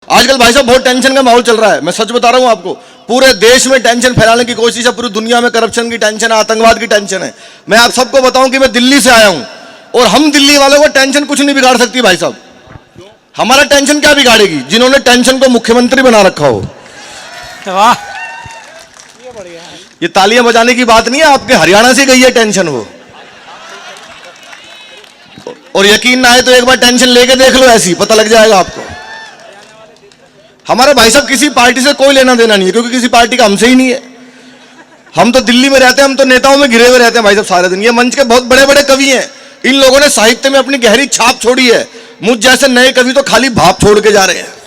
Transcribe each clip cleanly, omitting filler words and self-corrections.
आजकल भाई साहब बहुत टेंशन का माहौल चल रहा है, मैं सच बता रहा हूं आपको। पूरे देश में टेंशन फैलाने की कोशिश है, पूरी दुनिया में करप्शन की टेंशन है, आतंकवाद की टेंशन है। मैं आप सबको बताऊं कि मैं दिल्ली से आया हूं और हम दिल्ली वालों को टेंशन कुछ नहीं बिगाड़ सकती भाई साहब। हमारा टेंशन क्या बिगाड़ेगी? जिन्होंने टेंशन को मुख्यमंत्री बना रखा हो। वाह, ये तालियां बजाने की बात नहीं है, आपके हरियाणा से गई है टेंशन वो। और यकीन ना आए तो एक बार टेंशन लेके देख लो, ऐसी पता लग जाएगा आपको। हमारे भाई साहब किसी पार्टी से कोई लेना देना नहीं है, क्योंकि किसी पार्टी का हमसे ही नहीं है। हम तो दिल्ली में रहते हैं, हम तो नेताओं में घिरे हुए रहते हैं भाई साहब सारे दिन। ये मंच के बहुत बड़े बड़े कवि हैं, इन लोगों ने साहित्य में अपनी गहरी छाप छोड़ी है। मुझ जैसे नए कवि तो खाली भाप छोड़ के जा रहे हैं।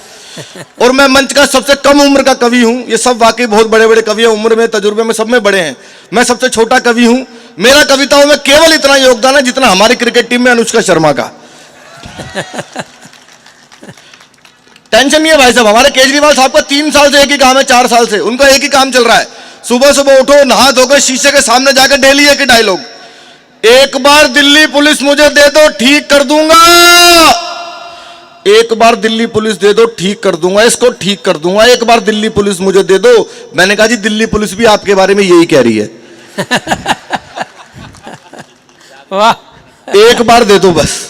और मैं मंच का सबसे कम उम्र का कवि हूं। ये सब वाकई बहुत बड़े बड़े कवि हैं, उम्र में, तजुर्बे में, सब में बड़े हैं। मैं सबसे छोटा कवि हूं। मेरा कविताओं में केवल इतना योगदान है जितना हमारी क्रिकेट टीम में अनुष्का शर्मा का। टेंशन नहीं है भाई साहब। हमारे केजरीवाल साहब का 3 साल से एक ही काम है, 4 साल से उनका एक ही काम चल रहा है। सुबह सुबह उठो, नहा धोकर शीशे के सामने जाकर डेली एक ही डायलॉग, एक बार दिल्ली पुलिस मुझे दे दो ठीक कर दूंगा, एक बार दिल्ली पुलिस दे दो ठीक कर दूंगा, इसको ठीक कर दूंगा, एक बार दिल्ली पुलिस मुझे दे दो। मैंने कहा जी दिल्ली पुलिस भी आपके बारे में यही कह रही है। वाह, एक बार दे दो बस।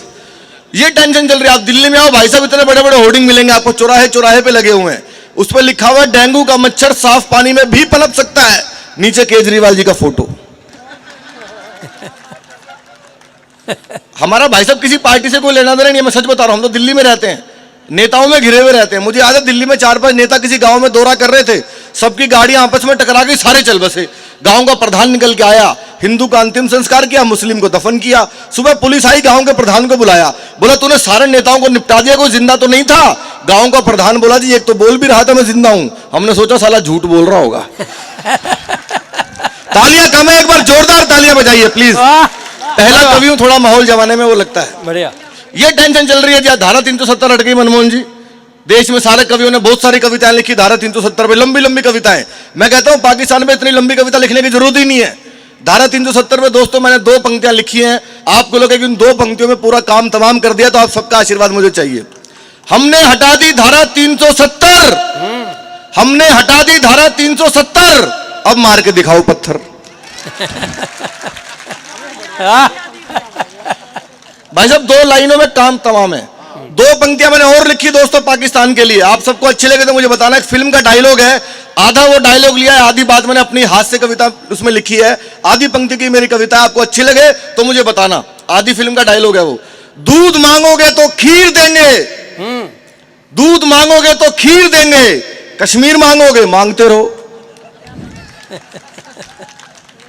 ये टेंशन चल रही है। आप दिल्ली में आओ भाई साहब, इतने बड़े बड़े होर्डिंग मिलेंगे आपको, चौराहे चौराहे पे लगे हुए हैं। उस पर लिखा हुआ है डेंगू का मच्छर साफ पानी में भी पनप सकता है, नीचे केजरीवाल जी का फोटो। हमारा भाई साहब किसी पार्टी से कोई लेना देना नहीं है, मैं सच बता रहा हूं। हम तो दिल्ली में रहते हैं, नेताओं में घिरे हुए रहते हैं। मुझे याद है दिल्ली में 4-5 नेता किसी गांव में दौरा कर रहे थे, सबकी गाड़ियां आपस में टकरा गई, सारे चल बसे। गांव का प्रधान निकल के आया, हिंदू का अंतिम संस्कार किया, मुस्लिम को दफन किया। सुबह पुलिस आई, गांव के प्रधान को बुलाया, बोला तूने सारे नेताओं को निपटा दिया, कोई जिंदा तो नहीं था? गांव का प्रधान बोला जी एक तो बोल भी रहा था मैं जिंदा हूं। हमने सोचा साला झूठ बोल रहा होगा। तालियां कम है, एक बार जोरदार तालियां बजाइए प्लीज। पहला कवि हूं, थोड़ा माहौल जमाने में वो लगता है। बढ़िया। ये टेंशन चल रही है जी, धारा 370 हट गई मनमोहन जी। देश में सारे कवियों ने बहुत सारी कविताएं लिखी धारा 370 पे, लंबी लंबी कविताएं। मैं कहता हूं पाकिस्तान में इतनी लंबी कविता लिखने की जरूरत ही नहीं है। धारा 370 में दोस्तों मैंने 2 पंक्तियां लिखी हैं, आपको लोगों की उन 2 पंक्तियों में पूरा काम तमाम कर दिया, तो आप सबका आशीर्वाद मुझे चाहिए। हमने हटा दी धारा 370, हमने हटा दी धारा 370, अब मार के दिखाओ पत्थर। भाई साहब 2 लाइनों में काम तमाम है। 2 पंक्तियां मैंने और लिखी दोस्तों पाकिस्तान के लिए, आप सबको अच्छी लगे तो मुझे बताना। एक फिल्म का डायलॉग है, आधा वो डायलॉग लिया है, आधी बात मैंने अपनी हाथ से कविता उसमें लिखी है। आधी पंक्ति की मेरी कविता आपको अच्छी लगे तो मुझे बताना। आधी फिल्म का डायलॉग है वो, दूध मांगोगे तो खीर देंगे, दूध मांगोगे तो खीर देंगे, कश्मीर मांगोगे मांगते रहो।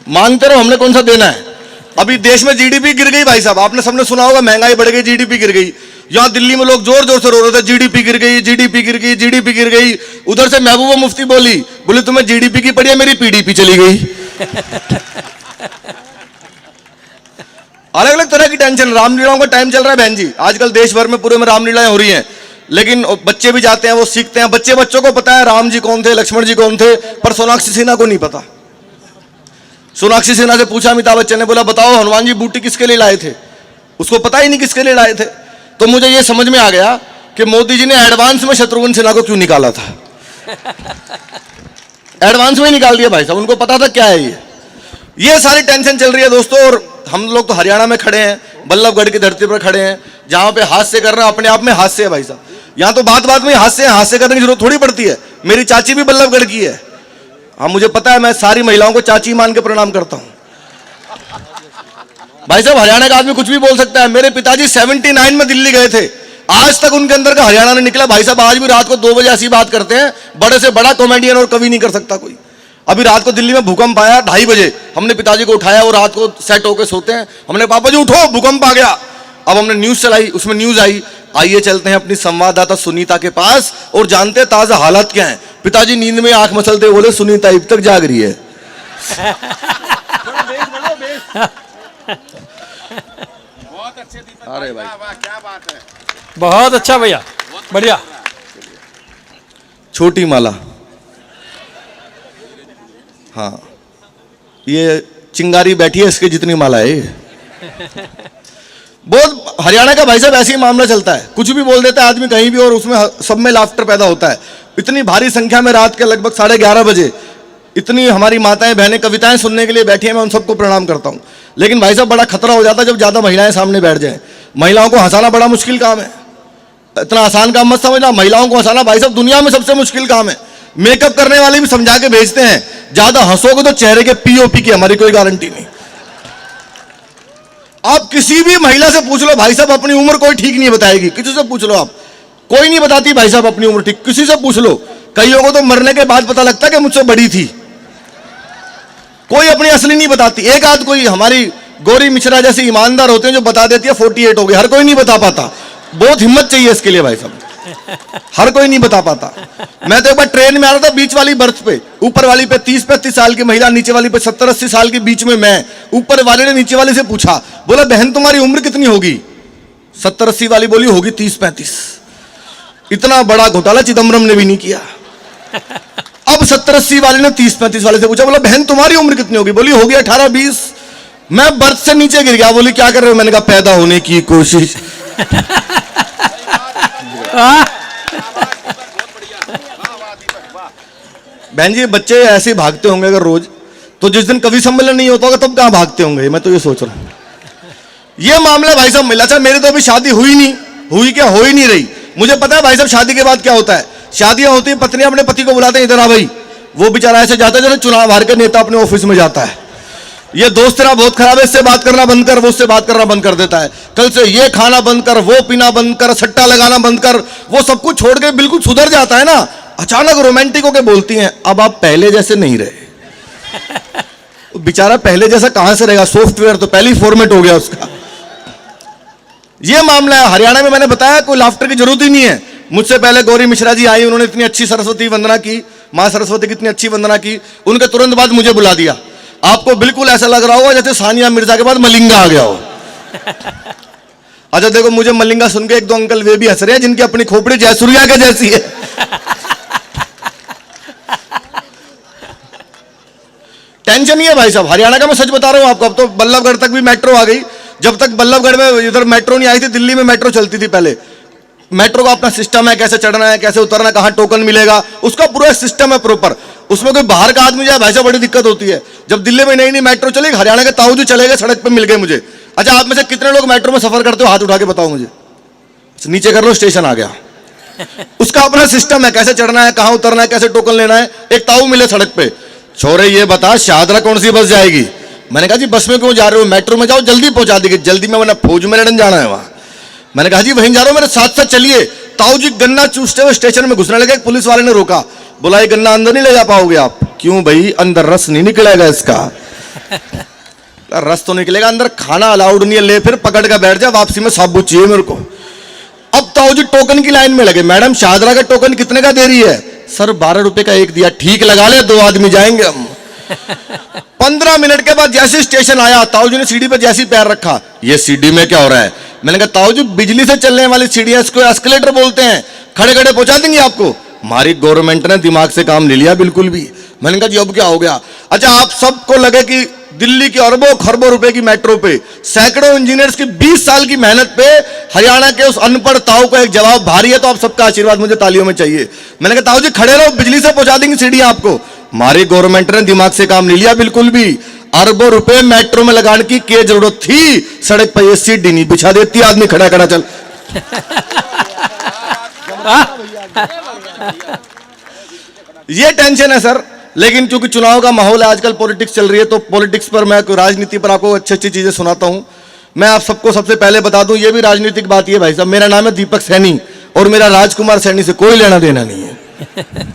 मांगते रहो, हमने कौन सा देना है? अभी देश में जीडीपी गिर गई भाई साहब, आपने सबने सुना होगा, महंगाई बढ़ गई, जीडीपी गिर गई। यहां दिल्ली में लोग जोर जोर से रो रहे थे जीडीपी गिर गई, जीडीपी गिर गई, जीडीपी गिर गई। उधर से महबूबा मुफ्ती बोली तुम्हें जीडीपी की पड़ी है, मेरी पीडीपी चली गई। अलग अलग तरह की टेंशन। रामलीलाओं का टाइम चल रहा है बहन जी, आजकल देश भर में पूरे में रामलीलाएं हो रही हैं, लेकिन बच्चे भी जाते हैं, वो सीखते हैं। बच्चों को पता है राम जी कौन थे, लक्ष्मण जी कौन थे, पर सोनाक्षी सिन्हा को नहीं पता। सोनाक्षी सिन्हा से पूछा अमिताभ बच्चन ने, बोला बताओ हनुमान जी बूटी किसके लिए लाए थे? उसको पता ही नहीं किसके लिए लाए थे। तो मुझे यह समझ में आ गया कि मोदी जी ने एडवांस में शत्रुघ्न सिन्हा को क्यों निकाला था। एडवांस में ही निकाल दिया भाई साहब, उनको पता था क्या है ये सारी टेंशन चल रही है दोस्तों। और हम लोग तो हरियाणा में खड़े हैं, बल्लभगढ़ की धरती पर खड़े हैं, जहां पे हास्य कर रहे हैं, अपने आप में हास्य है भाई साहब। यहां तो बात बात में हास्य करने की जरूरत थोड़ी पड़ती है। मेरी चाची भी बल्लभगढ़ की है। हाँ मुझे पता है, मैं सारी महिलाओं को चाची मान के प्रणाम करता हूं। भाई साहब हरियाणा का आदमी कुछ भी बोल सकता है। मेरे पिताजी 79 में दिल्ली गए थे, आज तक उनके अंदर का हरियाणा नहीं निकला। भाई साहब आज भी रात को 2 बजे ऐसी बात करते हैं, बड़े से बड़ा कॉमेडियन और कवि नहीं कर सकता कोई। अभी रात को दिल्ली में भूकंप आया 2:30 बजे, हमने पिताजी को उठाया, वो रात को सेट होकर सोते हैं। हमने पापा जी उठो भूकंप आ गया। अब हमने न्यूज चलाई, उसमें न्यूज आई, आइए चलते हैं अपनी संवाददाता सुनीता के पास और जानते हैं ताजा हालत क्या है। पिताजी नींद में आंख मसलते बोले सुनीता अब तक जाग रही है। बहुत अच्छे दीपक अरे भाई वाह क्या बात है, बहुत अच्छा भैया, बढ़िया। छोटी माला, हाँ ये चिंगारी बैठी है इसके जितनी माला है। बहुत हरियाणा का भाई साहब ऐसे ही मामला चलता है, कुछ भी बोल देता है आदमी कहीं भी और उसमें सब में लाफ्टर पैदा होता है। इतनी भारी संख्या में रात के लगभग 11:30 बजे इतनी हमारी माताएं बहनें कविताएं सुनने के लिए बैठी हैं, मैं उन सबको प्रणाम करता हूं। लेकिन भाई साहब बड़ा खतरा हो जाता है जब ज्यादा महिलाएं सामने बैठ जाएं। महिलाओं को हंसाना बड़ा मुश्किल काम है, इतना आसान काम मत समझना। महिलाओं को हंसाना भाई साहब दुनिया में सबसे मुश्किल काम है। मेकअप करने वाले भी समझा के भेजते हैं, ज्यादा हंसोगे तो चेहरे के पीओपी की हमारी कोई गारंटी नहीं। आप किसी भी महिला से पूछ लो भाई साहब अपनी उम्र कोई ठीक नहीं बताएगी, किसी से पूछ लो आप, कोई नहीं बताती भाई साहब अपनी उम्र ठीक, किसी से पूछ लो। कईयों को तो मरने के बाद पता लगता है कि मुझसे बड़ी थी, कोई अपनी असली नहीं बताती। एक आध कोई हमारी गौरी मिश्रा जैसी ईमानदार होते हैं जो बता देती है 48 हो गए, हर कोई नहीं बता पाता, बहुत हिम्मत चाहिए इसके लिए भाई साहब, हर कोई नहीं बता पाता। मैं तो एक बार ट्रेन में आ रहा था, बीच वाली बर्थ पे, ऊपर वाली पे 30-35 साल की महिला, नीचे वाली पे 70-80 साल के बीच में मैं। ऊपर वाले ने नीचे वाले से पूछा, बोला बहन तुम्हारी उम्र कितनी होगी? 70-80 वाली बोली होगी 30-35। इतना बड़ा घोटाला चिदम्बरम ने भी नहीं किया। अब 70-80 वाले ने 30-35 वाले से पूछा, बोला बहन तुम्हारी उम्र कितनी होगी? बोली होगी 18-20। मैं बर्थ से नीचे गिर गया, बोली क्या कर रहे हो? मैंने कहा पैदा होने की कोशिश। बहन जी बच्चे ऐसे ही भागते होंगे अगर रोज, तो जिस दिन कवि सम्मेलन नहीं होता होगा तब कहां भागते होंगे, मैं तो ये सोच रहा हूं। ये मामला भाई साहब मिला। अच्छा मेरी तो अभी शादी हुई नहीं, हुई क्या, हो ही नहीं रही। मुझे पता है भाई साहब शादी के बाद क्या होता है। शादियां होती है, पत्नी अपने पति को बुलाते हैं, इधर आ भाई। वो बेचारा ऐसे जाता है जैसे चुनाव हार के नेता अपने ऑफिस में जाता है। ये दोस्त तेरा बहुत खराब है, इससे बात करना बंद कर, वो उससे बात करना बंद कर देता है। कल से ये खाना बंद कर, वो पीना बंद कर, सट्टा लगाना बंद कर। वो सब कुछ छोड़ के बिल्कुल सुधर जाता है ना, अचानक रोमांटिक होकर बोलती हैं अब आप पहले जैसे नहीं रहे। बेचारा पहले जैसा कहां से रहेगा, सॉफ्टवेयर तो पहले ही फॉर्मेट हो गया उसका। ये मामला है हरियाणा में। मैंने बताया कोई लाफ्टर की जरूरत ही नहीं है। मुझसे पहले गौरी मिश्रा जी आई, उन्होंने इतनी अच्छी सरस्वती वंदना की, मां सरस्वती की इतनी अच्छी वंदना की, उनके तुरंत बाद मुझे बुला दिया। आपको बिल्कुल ऐसा लग रहा होगा जैसे सानिया मिर्जा के बाद मलिंगा आ गया हो। अच्छा देखो मुझे मलिंगा सुन के एक दो अंकल वे भी हंस रहे हैं जिनकी अपनी खोपड़ी जयसूर्या के जैसी है। टेंशन नहीं है भाई साहब, हरियाणा का मैं सच बता रहा हूं आपको। अब तो बल्लभगढ़ तक भी मेट्रो आ गई। जब तक बल्लभगढ़ में इधर मेट्रो नहीं आई थी, दिल्ली में मेट्रो चलती थी पहले। मेट्रो का अपना सिस्टम है, कैसे चढ़ना है, कैसे उतरना, कहां टोकन मिलेगा, उसका पूरा सिस्टम है प्रॉपर। उसमें कोई बाहर का आदमी जाए भाई साहब बड़ी दिक्कत होती है। जब दिल्ली में नई नई मेट्रो चली, हरियाणा के ताऊ जी चले गए, सड़क पे मिल गए मुझे। अच्छा आप में से कितने लोग मेट्रो में सफर करते हो, हाथ उठा के बताओ मुझे। नीचे कर लो, स्टेशन आ गया। उसका अपना सिस्टम है, कैसे चढ़ना है, कहां उतरना है, कैसे टोकन लेना है। एक ताऊ मिले सड़क पे, छोरे ये बता शाहदरा कौन सी बस जाएगी? मैंने कहा जी बस में क्यों जा रहे हो, मेट्रो में जाओ, जल्दी पहुंचा देगी। जल्दी में वरना फौज में लड़न जाना है वहां। मैंने कहा जी वहीं जा रहा हूं, मेरे साथ साथ चलिए। ताऊ जी गन्ना चूसते हुए स्टेशन में घुसने लगे, पुलिस वाले ने रोका, बोला ये गन्ना अंदर नहीं ले जा पाओगे आप। क्यों भाई? अंदर रस नहीं निकलेगा इसका। रस तो निकलेगा, अंदर खाना अलाउड नहीं है। ले फिर पकड़ कर बैठ जा, वापसी में साबुत चाहिए मेरे को। अब ताऊ जी टोकन की लाइन में लगे, मैडम शाहदरा का टोकन कितने का दे रही है? सर 12 रुपए का एक दिया। ठीक लगा ले, 2 आदमी जाएंगे हम। 15 मिनट के बाद जैसे स्टेशन आया, ताऊ जी ने सीढ़ी पे जैसे पैर रखा, ये सीढ़ी में क्या हो रहा है? मैंने कहा ताऊ जी बिजली से चलने वाली सीढ़ियां, इसको एस्केलेटर बोलते हैं, खड़े खड़े पहुंचा देंगे आपको। हमारी गवर्नमेंट ने दिमाग से काम ले लिया बिल्कुल भी। मैंने कहा जी अब क्या हो गया? अच्छा आप सबको लगे कि दिल्ली की अरबों खरबों रुपए की मेट्रो पे, सैकड़ों इंजीनियर्स की 20 साल की मेहनत पे हरियाणा के उस अनपढ़ ताऊ का एक जवाब भारी है, तो आप सबका आशीर्वाद मुझे तालियों में चाहिए। मैंने कहा ताऊ जी खड़े रहो, बिजली से पहुंचा देंगे सीढ़ियां आपको। हमारी गवर्नमेंट ने दिमाग से काम नहीं लिया बिल्कुल भी। अरबों रुपए मेट्रो में लगाने की क्या जरूरत थी? सड़क पर ये सीढ़ी नहीं बिछा देती, आदमी खड़ा खड़ा चल। ये टेंशन है सर। लेकिन क्योंकि चुनाव का माहौल है, आजकल पॉलिटिक्स चल रही है, तो पॉलिटिक्स पर मैं राजनीति पर आपको अच्छी अच्छी चीजें सुनाता हूं। मैं आप सबको सबसे पहले बता दूं, ये भी राजनीतिक बात है भाई साहब। मेरा नाम है दीपक सैनी और मेरा राजकुमार सैनी से कोई लेना देना नहीं है।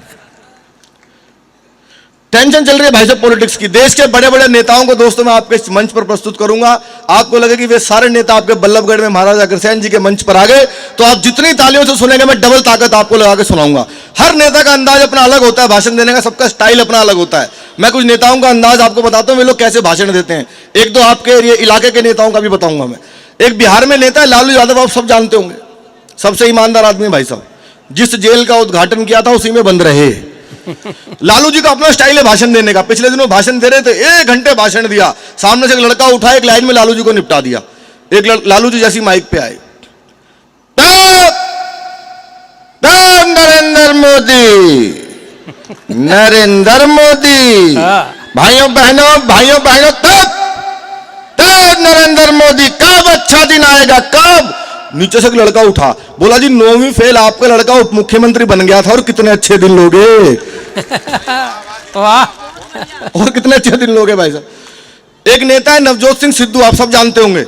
टेंशन चल रही है भाई साहब पॉलिटिक्स की। देश के बड़े बड़े नेताओं को दोस्तों मैं आपके इस मंच पर प्रस्तुत करूंगा। आपको लगे कि वे सारे नेता आपके बल्लभगढ़ में महाराजा अग्रसेन जी के मंच पर आ गए, तो आप जितनी तालियों से सुनेंगे मैं डबल ताकत आपको लगा के सुनाऊंगा। हर नेता का अंदाज अपना अलग होता है, भाषण देने का सबका स्टाइल अपना अलग होता है। मैं कुछ नेताओं का अंदाज आपको बताता हूं, वे लोग कैसे भाषण देते हैं। एक दो आपके इलाके के नेताओं का भी बताऊंगा मैं। एक बिहार में नेता है लालू यादव, आप सब जानते होंगे, सबसे ईमानदार आदमी भाई साहब। जिस जेल का उद्घाटन किया था उसी में बंद रहे। लालू जी का अपना स्टाइल है भाषण देने का। पिछले दिनों भाषण दे रहे थे, 1 घंटे भाषण दिया। सामने से एक लड़का उठा, एक लाइन में लालू जी को निपटा दिया। एक लालू जी जैसी माइक पे आए, नरेंद्र मोदी, नरेंद्र मोदी, हाँ। भाइयों बहनों तब नरेंद्र मोदी, कब अच्छा दिन आएगा, कब। नीचे से एक लड़का उठा, बोला जी 9वीं फेल आपका लड़का उप मुख्यमंत्री बन गया था और कितने अच्छे दिन लोगे। वाह और कितने अच्छे दिन लोगे भाई साहब। एक नेता है नवजोत सिंह सिद्धू, आप सब जानते होंगे।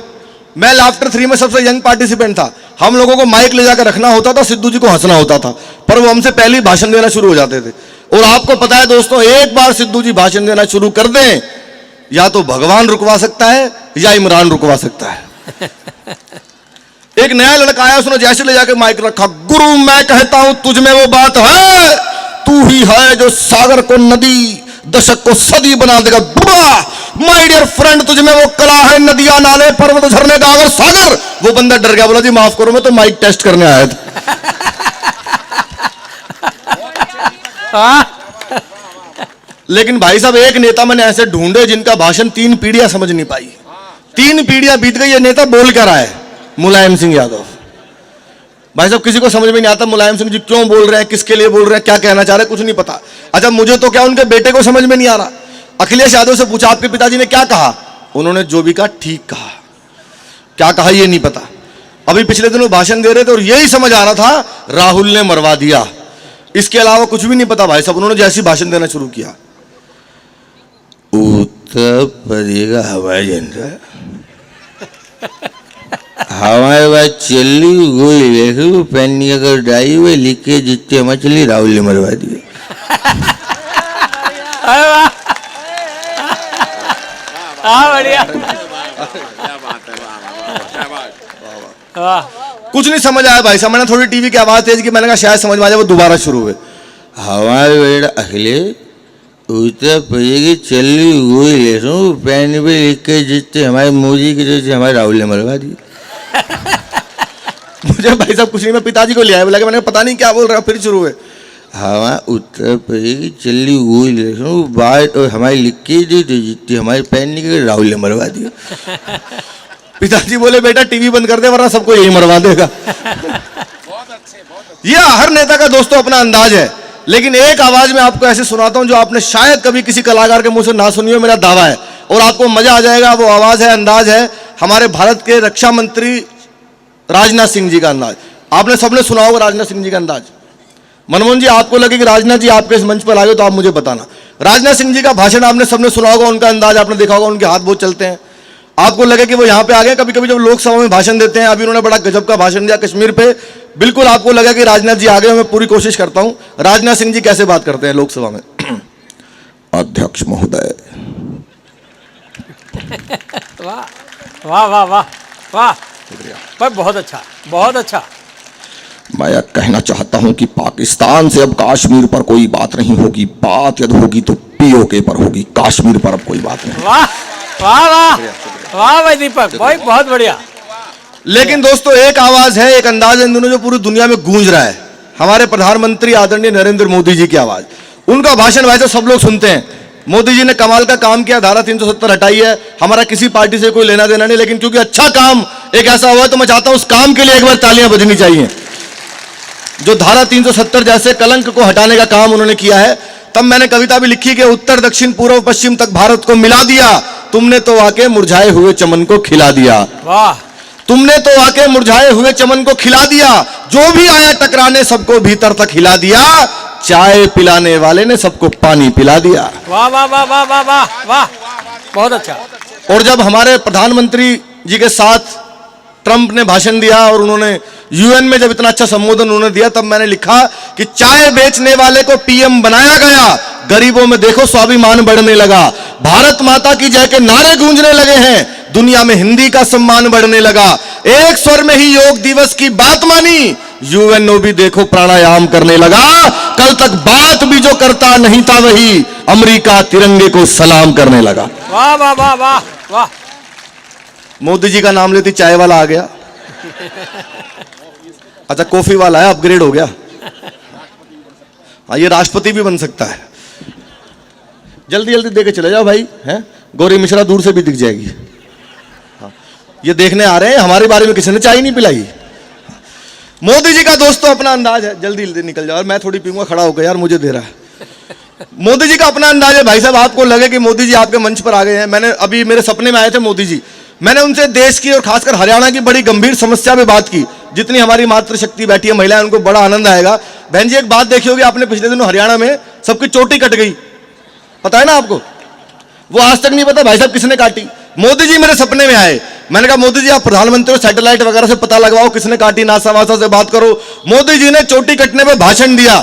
मैं लाफ्टर 3 में सबसे यंग पार्टिसिपेंट था। हम लोगों को माइक ले जाकर रखना होता था, सिद्धू जी को हंसना होता था, पर वो हमसे पहले ही भाषण देना शुरू हो जाते थे। और आपको पता है दोस्तों, एक बार सिद्धू जी भाषण देना शुरू कर दें, या तो भगवान रुकवा सकता है या इमरान रुकवा सकता है। एक नया लड़का आया, उसने जैसे ले जाकर माइक रखा, गुरु मैं कहता हूं तुझ में वो बात है, तू ही है जो सागर को नदी, दशक को सदी बना देगा। माय डियर फ्रेंड, तुझ में वो कला है, नदियां, नाले, पर्वत, झरने, गांव और सागर। वो बंदा डर गया, बोला जी माफ करो, मैं तो माइक टेस्ट करने आया था। लेकिन भाई साहब, एक नेता मैंने ऐसे ढूंढे जिनका भाषण 3 पीढ़ियां समझ नहीं पाई। 3 पीढ़ियां बीत गई, ये नेता बोल क्या रहा है, मुलायम सिंह यादव। भाई साहब, किसी को समझ में नहीं आता मुलायम सिंह जी क्यों बोल रहे हैं, किसके लिए बोल रहे हैं, क्या कहना चाह रहे हैं, कुछ नहीं पता। अच्छा, मुझे तो क्या उनके बेटे को समझ में नहीं आ रहा। अखिलेश यादव से पूछा आपके पिताजी ने क्या कहा, उन्होंने जो भी कहा ठीक कहा, क्या कहा ये नहीं पता। अभी पिछले दिनों भाषण दे रहे थे और यही समझ आ रहा था राहुल ने मरवा दिया, इसके अलावा कुछ भी नहीं पता। भाई साहब, उन्होंने जैसे भाषण देना शुरू किया, उत्तर प्रदेश का हवाई झंडा हमारे बाद चली गोली देखो पहननी अगर डाई हुए लिख के जितने हमारे चली, राहुल ने मरवा दिए। बढ़िया। क्या बात है, क्या बात। वाह कुछ नहीं समझ आया भाई साहब। मैंने थोड़ी टीवी की आवाज तेज की, मैंने कहा शायद समझ में आ जाए, वो दोबारा शुरू हुए। हमारे बेटा अखिलेश उत्तर प्रदेश की चली गोली पहन पे लिख के जितने हमारे मोदी की जैसे हमारे राहुल ने मरवा दिए। मुझे भाई साहब कुछ नहीं, मैं पिताजी को ले आया, बोला कि मैंने पता नहीं क्या बोल रहा, फिर शुरू हुए। हमारा उत्तर प्रदेश की चली गोली बात और हमारी लिख के जितनी हमारे पहनने के राहुल ने मरवा दिया। पिताजी बोले बेटा टीवी बंद कर दे वरना सबको यही मरवा देगा। बहुत अच्छे। ये हर नेता का दोस्तों अपना अंदाज है, लेकिन एक आवाज में आपको ऐसे सुनाता हूं जो आपने शायद कभी किसी कलाकार के मुंह से ना सुनी हो, मेरा दावा है, और आपको मजा आ जाएगा। वो आवाज है, अंदाज है हमारे भारत के रक्षा मंत्री राजनाथ सिंह जी का अंदाज। आपने सबने सुना होगा राजनाथ सिंह जी का अंदाज। मनमोहन जी, आपको लगे कि राजनाथ जी आपके इस मंच पर आ गए तो आप मुझे बताना। राजनाथ सिंह जी का भाषण आपने सबने सुना होगा, उनका अंदाज आपने देखा होगा, उनके हाथ बहुत चलते हैं। आपको लगे कि वो यहां पे आ गए। कभी कभी जब लोकसभा में भाषण देते हैं, अभी उन्होंने बड़ा गजब का भाषण दिया कश्मीर पे, बिल्कुल आपको लगा कि राजनाथ जी आ गए। मैं पूरी कोशिश करता हूं राजनाथ सिंह जी कैसे बात करते हैं लोकसभा में। अध्यक्ष महोदय, वाह वाह वाह वाह वाह, भाई बहुत अच्छा, बहुत अच्छा। मैं यह कहना चाहता हूं कि पाकिस्तान से अब कश्मीर पर कोई बात नहीं होगी, बात यदि होगी तो पीओके पर होगी, कश्मीर पर अब कोई बात नहीं। वाह वाह वाह वाह भाई दीपक भाई, बहुत बढ़िया। लेकिन दोस्तों एक आवाज है, एक अंदाज है इन दोनों जो पूरी दुनिया में गूंज रहा है, हमारे प्रधानमंत्री आदरणीय नरेंद्र मोदी जी की आवाज। उनका भाषण वैसे सब लोग सुनते हैं। मोदी जी ने कमाल का काम किया, धारा 370 हटाई है। हमारा किसी पार्टी से कोई लेना देना नहीं, लेकिन क्योंकि अच्छा काम एक ऐसा हुआ है तो मैं चाहता हूं उस काम के लिए एक बार तालियां बजनी चाहिए। जो धारा 370 जैसे कलंक को हटाने का काम उन्होंने किया है। तब मैंने कविता भी लिखी कि उत्तर दक्षिण पूर्व पश्चिम तक भारत को मिला दिया, तुमने तो आके मुरझाए हुए चमन को खिला दिया। वाह, तुमने तो आके मुरझाए हुए चमन को खिला दिया, जो भी आया टकराने सबको भीतर तक हिला दिया, चाय पिलाने वाले ने सबको पानी पिला दिया। वाह वाह वाह वाह वाह वाह वाह, बहुत अच्छा। और जब हमारे प्रधानमंत्री जी के साथ ट्रंप ने भाषण दिया और उन्होंने यूएन में जब इतना अच्छा संबोधन उन्होंने दिया, तब मैंने लिखा कि चाय बेचने वाले को पीएम बनाया गया, गरीबों में देखो स्वाभिमान बढ़ने लगा, भारत माता की जय के नारे गूंजने लगे हैं, दुनिया में हिंदी का सम्मान बढ़ने लगा, एक स्वर में ही योग दिवस की बात मानी, यूएनओ भी देखो प्राणायाम करने लगा, कल तक बात भी जो करता नहीं था वही अमेरिका तिरंगे को सलाम करने लगा। वाह वाह वाह वाह वाह। मोदी जी का नाम लेती चाय वाला आ गया। अच्छा, कॉफी वाला है, अपग्रेड हो गया। हाँ, ये राष्ट्रपति भी बन सकता है। जल्दी जल्दी दे के चले जाओ भाई, हैं? गौरी मिश्रा दूर से भी दिख जाएगी। हाँ। ये देखने आ रहे हैं हमारे बारे में किसी ने चाय नहीं पिलाई। मोदी जी का दोस्तों अपना अंदाज है, जल्दी निकल जाओ, मैं थोड़ी पीऊंगा खड़ा होकर यार, मुझे दे रहा है। मोदी जी का अपना अंदाज है। भाई साहब आपको लगे कि मोदी जी आपके मंच पर आ गए हैं, मैंने अभी मेरे सपने में आए थे मोदी जी, मैंने उनसे देश की और खासकर हरियाणा की बड़ी गंभीर समस्या पे बात की। जितनी हमारी मातृशक्ति बैठी है महिलाएं, उनको बड़ा आनंद आएगा। बहन जी एक बात देखी होगी आपने, पिछले दिनों हरियाणा में सबकी चोटी कट गई, पता है ना आपको? वो आज तक नहीं पता भाई साहब किसने काटी। मोदी जी मेरे सपने में आए, मैंने कहा मोदी जी आप प्रधानमंत्री हो, सैटेलाइट वगैरह से पता लगवाओ किसने काटी, नासा वासा से बात करो। मोदी जी ने चोटी कटने पे भाषण दिया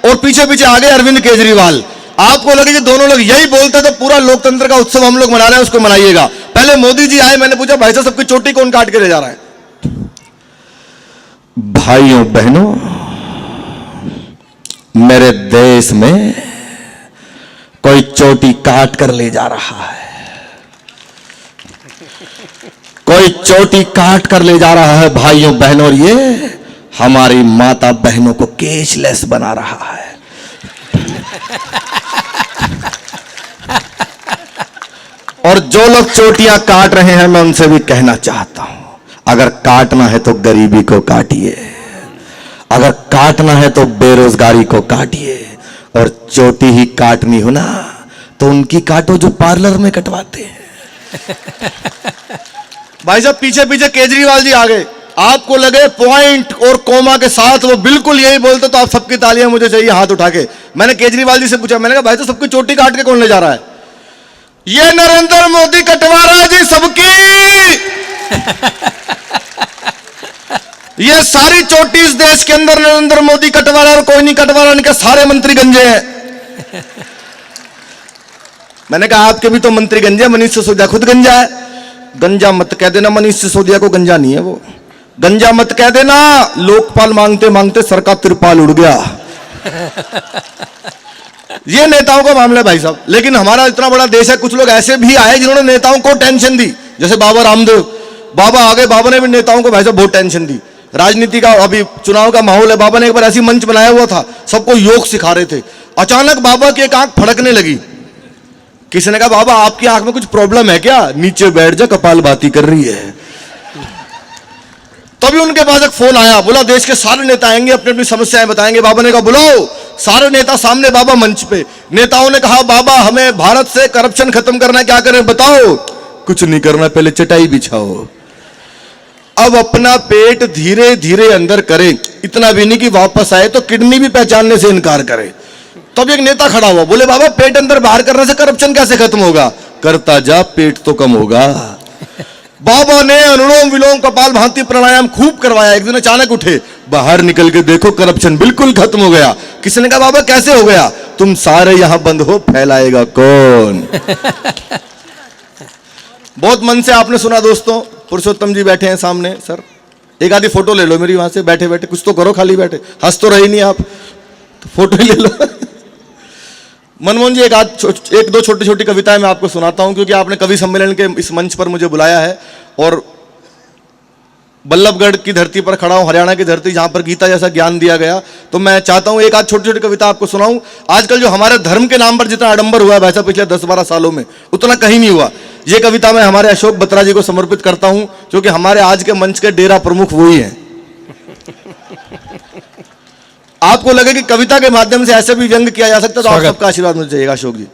और पीछे पीछे आ गए अरविंद केजरीवाल। आपको लगे कि दोनों लोग यही बोलते तो पूरा लोकतंत्र का उत्सव हम लोग मना रहे हैं, उसको मनाइएगा। पहले मोदी जी आए, मैंने पूछा भाई साहब सबकी चोटी कौन काट के ले जा रहा है? भाइयों बहनों, मेरे देश में कोई चोटी काट कर ले जा रहा है, कोई चोटी काट कर ले जा रहा है भाइयों बहनों, और ये हमारी माता बहनों को केशलेस बना रहा है। और जो लोग चोटियां काट रहे हैं मैं उनसे भी कहना चाहता हूं, अगर काटना है तो गरीबी को काटिए, अगर काटना है तो बेरोजगारी को काटिए, और चोटी ही काटनी हो ना तो उनकी काटो जो पार्लर में कटवाते हैं। भाई साहब पीछे पीछे केजरीवाल जी आ गए, आपको लगे पॉइंट और कोमा के साथ वो बिल्कुल यही बोलते तो आप सबकी तालियां मुझे चाहिए हाथ उठा के। मैंने केजरीवाल जी से पूछा, मैंने कहा भाई साहब सबकी चोटी काट के कौन ले जा रहा है? ये नरेंद्र मोदी कटवा रहा है जी सबकी। ये सारी चोटी इस देश के अंदर नरेंद्र मोदी कटवा रहा है और कोई नहीं कटवा रहा, इनके सारे मंत्री गंजे हैं। मैंने कहा आपके भी तो मंत्री गंजे हैं, मनीष सिसोदिया खुद गंजा है। गंजा मत कह देना, मनीष सिसोदिया को गंजा नहीं है वो, गंजा मत कह देना। लोकपाल मांगते मांगते सर का तिरपाल उड़ गया। ये नेताओं का मामला है भाई साहब। लेकिन हमारा इतना बड़ा देश है, कुछ लोग ऐसे भी आए जिन्होंने नेताओं को टेंशन दी, जैसे बाबा रामदेव, बाबा आगे, बाबा ने भी नेताओं को भाई साहब बहुत टेंशन दी। राजनीति का अभी चुनाव का माहौल है, बाबा ने एक बार ऐसी मंच बनाया हुआ था, सबको योग सिखा रहे थे। अचानक बाबा की एक आंख फड़कने लगी। किसी ने कहा बाबा आपकी आंख में कुछ प्रॉब्लम है क्या? नीचे बैठ जा, कपालभाती कर रही है। तभी उनके पास एक फोन आया, बोला देश के सारे नेता आएंगे, अपनी अपनी समस्याएं बताएंगे। बाबा ने कहा बुलाओ सारे नेता सामने। बाबा मंच पे, नेताओं ने कहा बाबा हमें भारत से करप्शन खत्म करना है, क्या करें बताओ? कुछ नहीं करना, पहले चटाई बिछाओ। अब अपना पेट धीरे धीरे अंदर करें, इतना भी नहीं कि वापस आए तो किडनी भी पहचानने से इनकार करे। तब एक नेता खड़ा हुआ, बोले बाबा पेट अंदर बाहर करने से करप्शन कैसे खत्म होगा? करता जा, पेट तो कम होगा। बाबा ने अनुलोम विलोम कपालभाति प्राणायाम खूब करवाया। एक दिन अचानक उठे, बाहर निकल के देखो करप्शन बिल्कुल खत्म हो गया। किसी ने कहा बाबा कैसे हो गया? तुम सारे यहां बंद हो, फैलाएगा कौन? बहुत मन से आपने सुना दोस्तों। पुरुषोत्तम जी बैठे हैं सामने, सर एक आधी फोटो ले लो मेरी वहां से, बैठे बैठे कुछ तो करो, खाली बैठे हंस तो रही नहीं आप, तो फोटो ले लो। मनमोहन जी एक दो छोटी छोटी कविताएं मैं आपको सुनाता हूं, क्योंकि आपने कवि सम्मेलन के इस मंच पर मुझे बुलाया है और बल्लभगढ़ की धरती पर खड़ा हूं, हरियाणा की धरती जहां पर गीता जैसा ज्ञान दिया गया, तो मैं चाहता हूं एक आध छोटी छोटी कविता आपको सुनाऊं। आजकल जो हमारे धर्म के नाम पर जितना आडंबर हुआ है वैसा पिछले 10-12 सालों में उतना कहीं नहीं हुआ। ये कविता मैं हमारे अशोक बत्रा जी को समर्पित करता हूं, क्योंकि हमारे आज के मंच के डेरा प्रमुख वही हैं। आपको लगे कि कविता के माध्यम से ऐसे भी व्यंग किया जा सकता है, तो आप सबका आशीर्वाद मुझे चाहिएगा अशोक जी।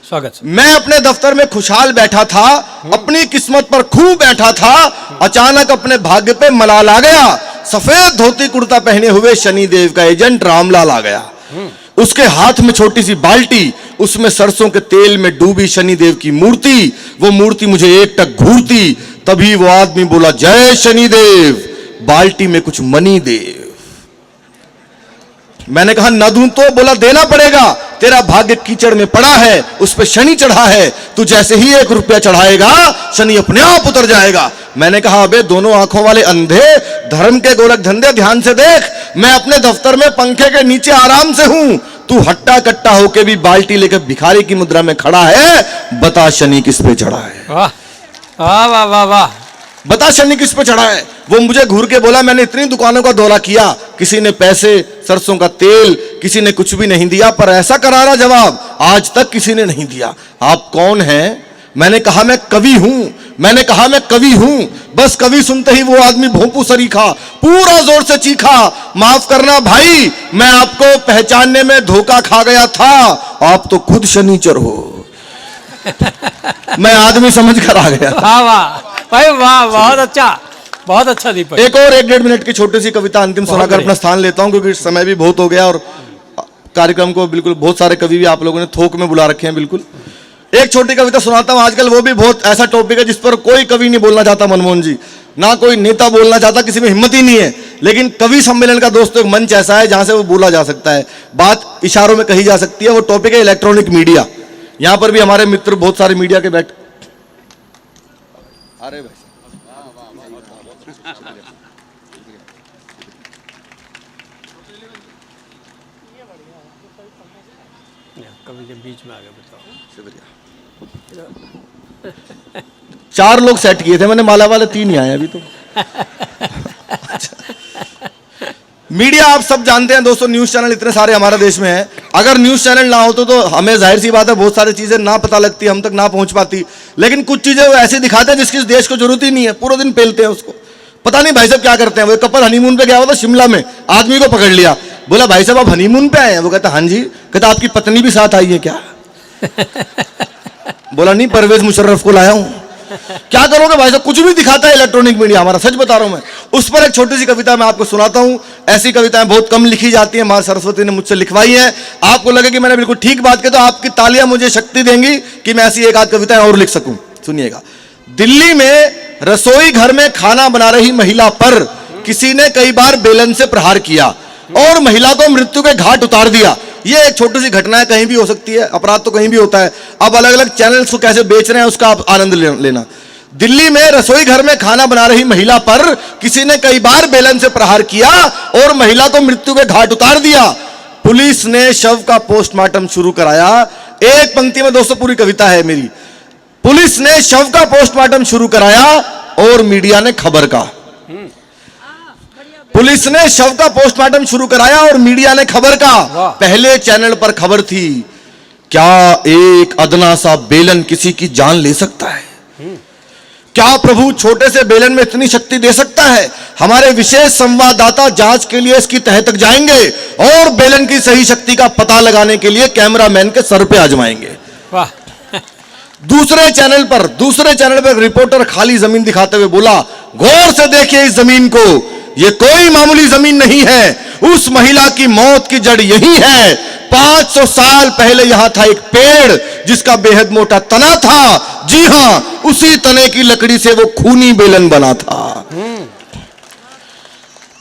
स्वागत। मैं अपने दफ्तर में खुशहाल बैठा था, अपनी किस्मत पर खूब बैठा था, अचानक अपने भाग्य पे मलाल आ गया। सफेद धोती कुर्ता पहने हुए शनिदेव का एजेंट रामलाल आ गया। उसके हाथ में छोटी सी बाल्टी, उसमें सरसों के तेल में डूबी शनिदेव की मूर्ति। वो मूर्ति मुझे एकटक घूरती। तभी वो आदमी बोला जय शनिदेव, बाल्टी में कुछ मनी दे। मैंने कहा न दूं तो? बोला देना पड़ेगा, तेरा भाग्य कीचड़ में पड़ा है, उस पे शनि चढ़ा है, तू जैसे ही 1 रुपया चढ़ाएगा शनि अपने आप उतर जाएगा। मैंने कहा अबे दोनों आंखों वाले अंधे, धर्म के गोरख धंधे ध्यान से देख, मैं अपने दफ्तर में पंखे के नीचे आराम से हूं, तू हट्टा कट्टा होके भी बाल्टी लेकर भिखारी की मुद्रा में खड़ा है। बता शनि किस पे चढ़ा है? वाह वाह वाह वाह वाह, बता शनि किस पे चढ़ा है? वो मुझे घूर के बोला मैंने इतनी दुकानों का दौरा किया, किसी ने पैसे, सरसों का तेल, किसी ने कुछ भी नहीं दिया, पर ऐसा करारा जवाब आज तक किसी ने नहीं दिया। आप कौन हैं? मैंने कहा मैं कवि हूं, मैंने कहा मैं कवि हूं। बस कवि सुनते ही वो आदमी भोंपू सरीखा, पूरा जोर से चीखा, माफ करना भाई, मैं आपको पहचानने में धोखा खा गया था, आप तो खुद शनिचर हो। मैं आदमी समझ कर आ गया। वाह वाह भाई वाह, बहुत अच्छा, बहुत अच्छा दीपक। एक और 1-1.5 मिनट की छोटी सी कविता अंतिम सुनाकर बढ़िया। अपना स्थान लेता हूं, क्योंकि समय भी बहुत हो गया और कार्यक्रम को बिल्कुल बहुत सारे कवि भी आप लोगों ने थोक में बुला रखे हैं। बिल्कुल एक छोटी कविता सुनाता हूं। आजकल वो भी बहुत ऐसा टॉपिक है जिस पर कोई कवि नहीं बोलना चाहता, मनमोहन जी, ना कोई नेता बोलना चाहता, किसी में हिम्मत ही नहीं है। लेकिन कवि सम्मेलन का दोस्तों एक मंच ऐसा है जहां से वो बोला जा सकता है, बात इशारों में कही जा सकती है। वो टॉपिक है इलेक्ट्रॉनिक मीडिया। यहां पर भी हमारे मित्र बहुत सारे मीडिया के बैठ, अरे भाई कवि के बीच में आ गया, बताओ। 4 लोग सेट किए थे मैंने, माला वाले 3 ही आए अभी तो। मीडिया आप सब जानते हैं दोस्तों, न्यूज चैनल इतने सारे हमारे देश में हैं। अगर न्यूज चैनल ना होते तो हमें जाहिर सी बात है बहुत सारी चीजें ना पता लगती, हम तक ना पहुंच पाती। लेकिन कुछ चीजें वो ऐसी दिखाते हैं जिसकी इस देश को जरूरत ही नहीं है, पूरा दिन पेलते हैं उसको। पता नहीं भाई साहब क्या करते हैं। वो कपल हनीमून पे गया हुआ था शिमला में, आदमी को पकड़ लिया, बोला भाई साहब आप हनीमून पे आए हैं? वो कहता हाँ जी। कहता आपकी पत्नी भी साथ आई है क्या? बोला नहीं, परवेज मुशर्रफ को लाया हूं। क्या करोगे भाई साहब, कुछ भी दिखाता है इलेक्ट्रॉनिक मीडिया हमारा, सच बता रहा हूं मैं। उस पर एक छोटी सी कविता मैं आपको सुनाता हूं। ऐसी कविताएं बहुत कम लिखी जाती हैं, मां सरस्वती ने मुझसे लिखवाई है। आपको लगे कि मैंने बिल्कुल ठीक बात की तो आपकी तालियां मुझे शक्ति देंगी कि मैं ऐसी एक आध कविताएं और लिख सकूं। सुनिएगा। दिल्ली में रसोई घर में खाना बना रही महिला पर किसी ने कई बार बेलन से प्रहार किया और महिला को मृत्यु के घाट उतार दिया। ये एक छोटी सी घटना है, कहीं भी हो सकती है, अपराध तो कहीं भी होता है। अब अलग अलग चैनल्स को कैसे बेच रहे हैं उसका आप आनंद लेना। दिल्ली में रसोई घर में खाना बना रही महिला पर किसी ने कई बार बेलन से प्रहार किया और महिला को मृत्यु के घाट उतार दिया। पुलिस ने शव का पोस्टमार्टम शुरू कराया। एक पंक्ति में दोस्तों पूरी कविता है मेरी। पुलिस ने शव का पोस्टमार्टम शुरू कराया और मीडिया ने खबर का। पुलिस ने शव का पोस्टमार्टम शुरू कराया और मीडिया ने खबर का। पहले चैनल पर खबर थी, क्या एक अदना सा बेलन किसी की जान ले सकता है? क्या प्रभु छोटे से बेलन में इतनी शक्ति दे सकता है? हमारे विशेष संवाददाता जांच के लिए इसकी तह तक जाएंगे और बेलन की सही शक्ति का पता लगाने के लिए कैमरामैन के सर पे आजमाएंगे। वाह। दूसरे चैनल पर रिपोर्टर खाली जमीन दिखाते हुए बोला, गौर से देखिए इस जमीन को, ये कोई मामूली जमीन नहीं है। उस महिला की मौत की जड़ यही है। 500 साल पहले यहां था एक पेड़ जिसका बेहद मोटा तना था। जी हां, उसी तने की लकड़ी से वो खूनी बेलन बना था।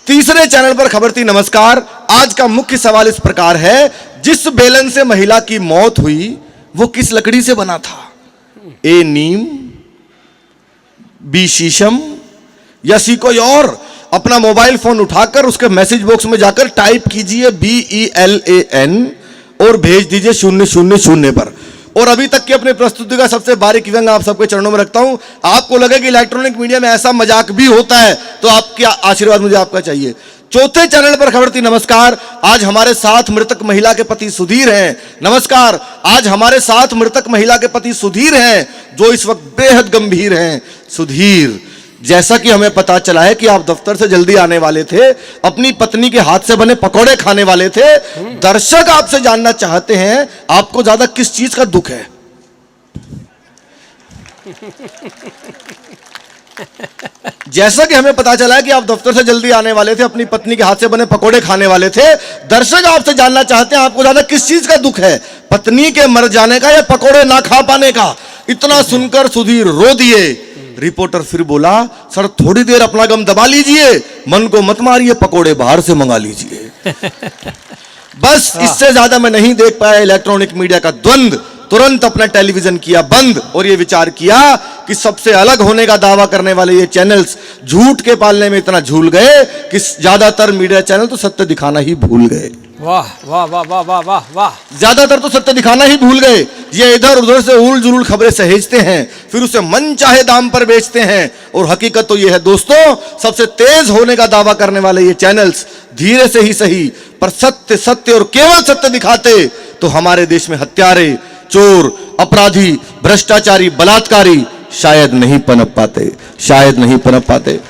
तीसरे चैनल पर खबर थी, नमस्कार, आज का मुख्य सवाल इस प्रकार है, जिस बेलन से महिला की मौत हुई वो किस लकड़ी से बना था? ए नीम, बी शीशम या सी कोई और? अपना मोबाइल फोन उठाकर उसके मैसेज बॉक्स में जाकर टाइप कीजिए BELAN और भेज दीजिए 000 पर। और अभी तक की अपनी प्रस्तुति का सबसे बारीक व्यंग आप सबके चरणों में रखता हूं। आपको लगे कि इलेक्ट्रॉनिक मीडिया में ऐसा मजाक भी होता है तो आपका आशीर्वाद मुझे आपका चाहिए। चौथे चैनल पर खबर थी, नमस्कार, आज हमारे साथ मृतक महिला के पति सुधीर हैं। नमस्कार, आज हमारे साथ मृतक महिला के पति सुधीर हैं जो इस वक्त बेहद गंभीर हैं। सुधीर, जैसा कि हमें पता चला है कि आप दफ्तर से जल्दी आने वाले थे, अपनी पत्नी के हाथ से बने पकौड़े खाने वाले थे। दर्शक आपसे जानना चाहते हैं आपको ज्यादा किस चीज का दुख है? जैसा कि हमें पता चला है कि आप दफ्तर से जल्दी आने वाले थे, अपनी पत्नी के हाथ से बने पकौड़े खाने वाले थे। दर्शक आपसे जानना चाहते हैं आपको ज्यादा किस चीज का दुख है, पत्नी के मर जाने का या पकौड़े ना खा पाने का? इतना सुनकर सुधीर रो दिए। रिपोर्टर फिर बोला, सर थोड़ी देर अपना गम दबा लीजिए, मन को मत मारिए, पकौड़े बाहर से मंगा लीजिए। बस इससे ज्यादा मैं नहीं देख पाया इलेक्ट्रॉनिक मीडिया का द्वंद। तुरंत अपना टेलीविजन किया बंद और यह विचार किया कि सबसे अलग होने का दावा करने वाले ये चैनल्स झूठ के पालने में इतना झूल गए कि ज्यादातर मीडिया चैनल तो सत्य दिखाना ही भूल गए। वाह वाह वाह वाह वाह वाह वाह। ज्यादातर तो सत्य दिखाना ही भूल गए। ये इधर उधर से उल जुलूल खबरें सहेजते हैं, फिर उसे मन चाहे दाम पर बेचते हैं। और हकीकत तो ये है दोस्तों, सबसे तेज होने का दावा करने वाले ये चैनल्स धीरे से ही सही पर सत्य सत्य और केवल सत्य दिखाते तो हमारे देश में हत्यारे, चोर, अपराधी, भ्रष्टाचारी, बलात्कारी शायद नहीं पनप पाते, शायद नहीं पनप पाते।